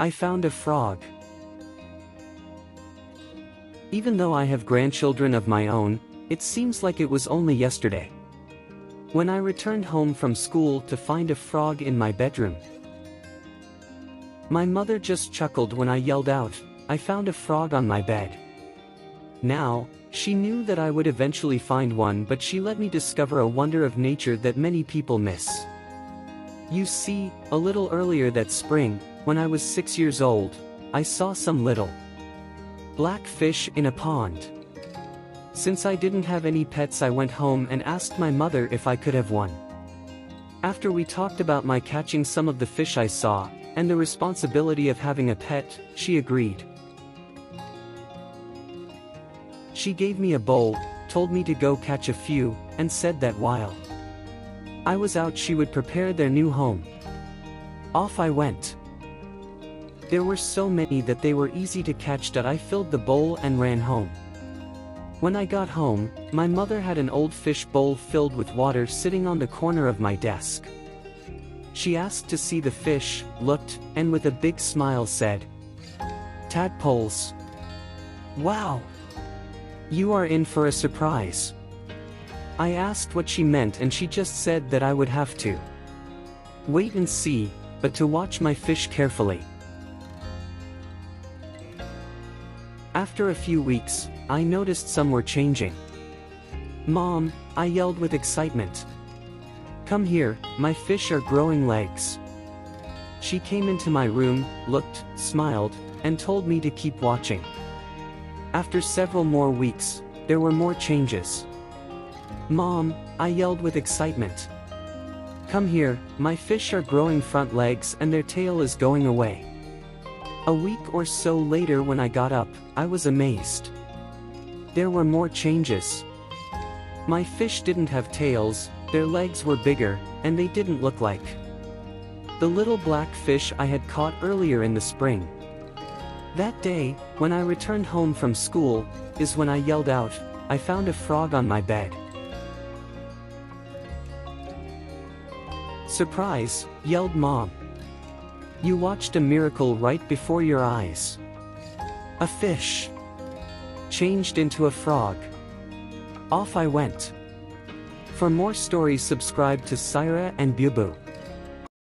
I found a frog. Even though I have grandchildren of my own, it seems like it was only yesterday when I returned home from school to find a frog in my bedroom. My mother just chuckled when I yelled out, "I found a frog on my bed." Now, she knew that I would eventually find one, but she let me discover a wonder of nature that many people miss. You see, a little earlier that spring, when I was 6 years old, I saw some little black fish in a pond. Since I didn't have any pets, I went home and asked my mother if I could have one. After we talked about my catching some of the fish I saw, and the responsibility of having a pet, she agreed. She gave me a bowl, told me to go catch a few, and said that while I was out she would prepare their new home. Off I went. There were so many that they were easy to catch that I filled the bowl and ran home. When I got home, my mother had an old fish bowl filled with water sitting on the corner of my desk. She asked to see the fish, looked, and with a big smile said, "Tadpoles. Wow! You are in for a surprise." I asked what she meant and she just said that I would have to wait and see, but to watch my fish carefully. After a few weeks, I noticed some were changing. "Mom," I yelled with excitement. "Come here, my fish are growing legs." She came into my room, looked, smiled, and told me to keep watching. After several more weeks, there were more changes. "Mom," I yelled with excitement. "Come here, my fish are growing front legs and their tail is going away." A week or so later when I got up, I was amazed. There were more changes. My fish didn't have tails, their legs were bigger, and they didn't look like the little black fish I had caught earlier in the spring. That day, when I returned home from school, is when I yelled out, "I found a frog on my bed." "Surprise!" yelled Mom. "You watched a miracle right before your eyes. A fish changed into a frog." Off I went. For more stories, subscribe to Syra and Bubu.